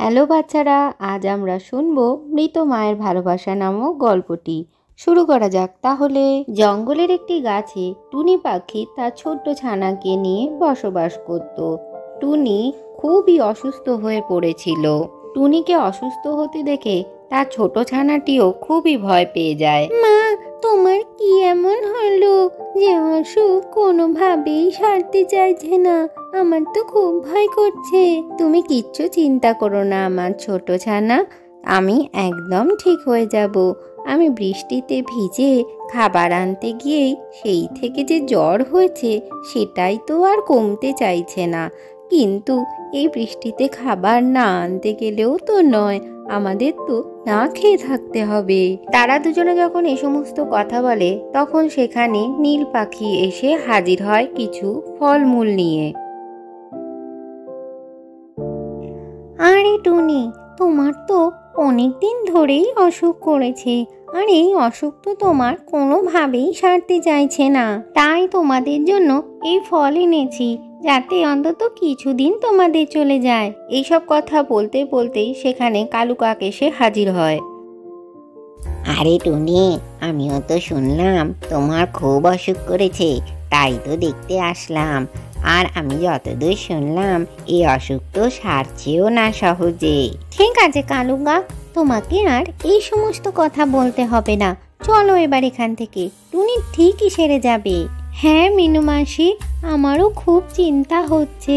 Hello বাচ্চারা, আজ আমরা শুনবো মৃত মায়ের ভালোবাসা নামক গল্পটি। শুরু করা যাক তাহলে। জঙ্গলের একটি গাছে টুনি পাখি তার ছোট্ট ছানাকে নিয়ে বসবাস করত। টুনি খুবই অসুস্থ হয়ে পড়েছিল। টুনিকে অসুস্থ হতে দেখে তার ছোট ছানাটিও খুবই ভয় পেয়ে যায়। মা, তোমার কি এমন হলো যে অসুখ কোনোভাবেই সারতে চাইছে না? আমার তো খুব ভয় করছে। তুমি কিচ্ছু চিন্তা করো না আমার ছোট ছানা, আমি একদম ঠিক হয়ে যাব। আমি বৃষ্টিতে ভিজে খাবার আনতে গিয়েই সেই থেকে যে জ্বর হয়েছে সেটাই তো আর কমতে চাইছে না। কিন্তু এই বৃষ্টিতে খাবার না আনতে গেলেও তো নয়, আমাদের তো না খেয়ে থাকতে হবে। তারা দুজনে যখন এই সমস্ত কথা বলে তখন সেখানে নীল পাখি এসে হাজির হয় কিছু ফলমূল নিয়ে। আরে টুনি, তোমার তো অনেক দিন ধরেই অসুখ করেছে, আর এই অসুখ তো তোমার কোনোভাবেই সারতে চাইছে না। তাই তোমাদের জন্য এই ফল এনেছি, যাতে অন্তত কিছুদিন তোমাদের চলে যায়। এইসব কথা বলতে বলতেই সেখানে কালু কাক এসে হাজির হয়। আরে টুনি, আমিও তো শুনলাম তোমার খুব অসুখ করেছে, তাই তো দেখতে আসলাম। আর আমি যতদূর শুনলাম এই অসুখ তো সারছেও না সহজে। ঠিক আছে কালু কাক, তোমাকে আর এই সমস্ত কথা বলতে হবে না। চলো এবার এখান থেকে, টুনি ঠিকই সেরে যাবে। হ্যাঁ মিনু মাসি, আমারও খুব চিন্তা হচ্ছে।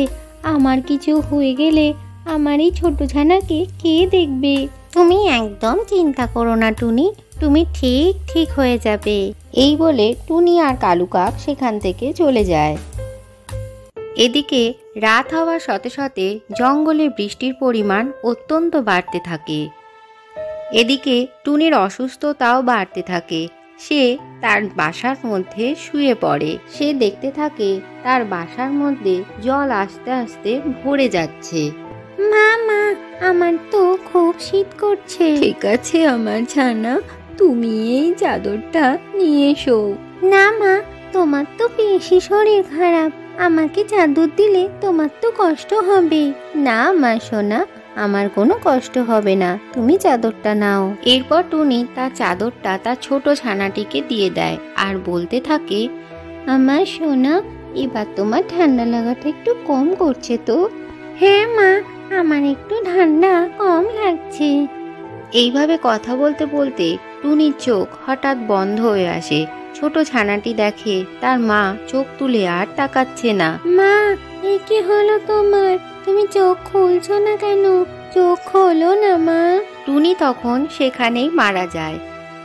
আমার কিছু হয়ে গেলে আমার এই ছোট ছানাকে কে দেখবে? তুমি একদম চিন্তা করো না টুনি, তুমি ঠিক হয়ে যাবে। এই বলে টুনি আর কালু কাক সেখান থেকে চলে যায়। এদিকে রাত হওয়ার সাথে সাথে জঙ্গলে বৃষ্টির পরিমাণ অত্যন্ত বাড়তে থাকে। এদিকে টুনির অসুস্থতাও বাড়তে থাকে। সে তার বাসার মধ্যে শুয়ে পড়ে। সে দেখতে থাকে তার বাসার মধ্যে জল আস্তে আস্তে ভরে যাচ্ছে। মা, আমার তো খুব শীত করছে। ঠিক আছে আমার ছানা, তুমি এই চাদরটা নিয়ে এসো। না মা, তোমার তো বেশি শরীর খারাপ, আমাকে চাদর দিলে তোমার তো কষ্ট হবে। না মা সোনা, আমার কোনো কষ্ট হবে না, তুমি চাদরটা নাও। এরপর টুনি তার চাদরটা তার ছোট ছানাটিকে দিয়ে দেয় আর বলতে থাকে, আমার সোনা, এবার তোমার ঠান্ডা লাগাটা একটু কম করছে তো? হ্যাঁ মা, আমার একটু ঠান্ডা কম লাগছে। এইভাবে কথা বলতে বলতে টুনির চোখ হঠাৎ বন্ধ হয়ে আসে। ছোট ছানাটি দেখে তার মা চোখ তুলে আর তাকাচ্ছে না। মা, এ কি হলো তোমার? তুমি চোখ খুলছো না কেন? চোখ খোলো না মা। টুনি তখন সেখানেই মারা যায়।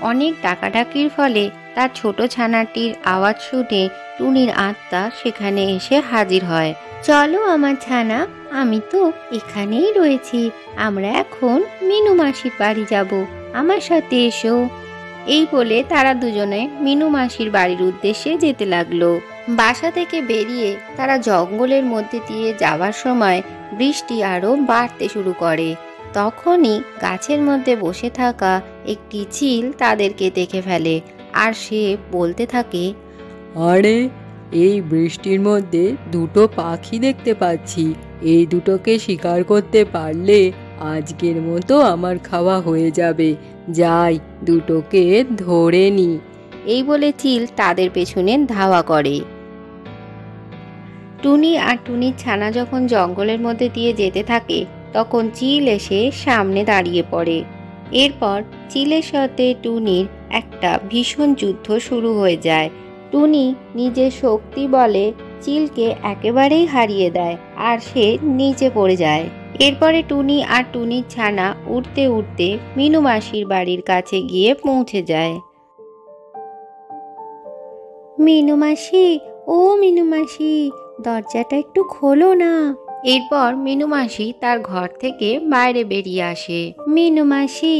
অনেক ডাকাডাকির ফলে তার ছোট ছানাটির আওয়াজ শুনে টুনির আত্মা সেখানে এসে হাজির হয়। চলো আমার ছানা, আমি তো এখানেই রয়েছি। আমরা এখন মিনু মাসির বাড়ি যাব, আমার সাথে এসো। এই বলে তারা দুজনে মিনু মাসির বাড়ির উদ্দেশ্যে যেতে লাগলো। বাসা থেকে বেরিয়ে তারা জঙ্গলের মধ্যে দিয়ে যাওয়ার সময় বৃষ্টি আরো বাড়তে শুরু করে। তখনই গাছের মধ্যে বসে থাকা একটি চিল তাদেরকে দেখে ফেলে আর সে বলতে থাকে, আরে, এই বৃষ্টির মধ্যে দুটো পাখি দেখতে পাচ্ছি। এই দুটোকে শিকার করতে পারলে আজকের মতো আমার খাওয়া হয়ে যাবে। যাই, দুটোকে ধরে নি। এই বলে চিল তাদের পেছনে ধাওয়া করে। টুনি আর টুনির ছানা যখন জঙ্গলের মধ্যে দিয়ে যেতে থাকে তখন চিল এসে সামনে দাঁড়িয়ে পড়ে। এরপর চিলের সাথে টুনির একটা ভীষণ যুদ্ধ শুরু হয়ে যায়। টুনি নিজের শক্তি বলে চিলকে একেবারেই হারিয়ে দেয় আর সে নিচে পড়ে যায়। এরপরে টুনি আর টুনির ছানা উঠতে উঠতে মিনু মাসির বাড়ির কাছে গিয়ে পৌঁছে যায়। মিনু মাসি, ও মিনু মাসি, দরজাটা একটু খোলো না। এরপর মিনু মাসি তার ঘর থেকে বাইরে বেরিয়ে আসে। মিনু মাসি,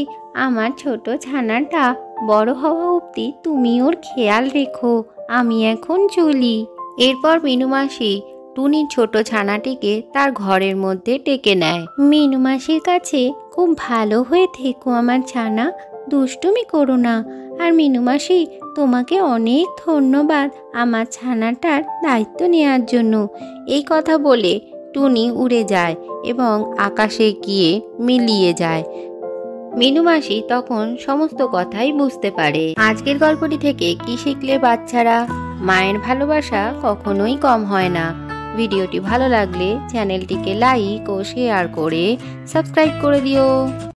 আমার ছোট ছানাটা বড় হওয়া অবধি তুমি ওর খেয়াল রেখো, আমি এখন চলি। এরপর মিনু মাসি টুনির ছোট ছানাটিকে তার ঘরের মধ্যে ডেকে নেয়। মিনু মাসির কাছে খুব ভালো হয়ে থেকো আমার ছানা, দুষ্টুমি করো না। আর মিনু মাসি, তোমাকে অনেক ধন্যবাদ আমার ছানাটার দায়িত্ব নেওয়ার জন্য। এই কথা বলে টুনি উড়ে যায় এবং আকাশে গিয়ে মিলিয়ে যায়। মিনু মাসি তখন সমস্ত কথাই বুঝতে পারে। আজকের গল্পটি থেকে কি শিখলে বাচ্চারা? মায়ের ভালোবাসা কখনোই কম হয় না। ভিডিওটি ভালো লাগলে চ্যানেলটিকে লাইক ও শেয়ার করে সাবস্ক্রাইব করে দিও।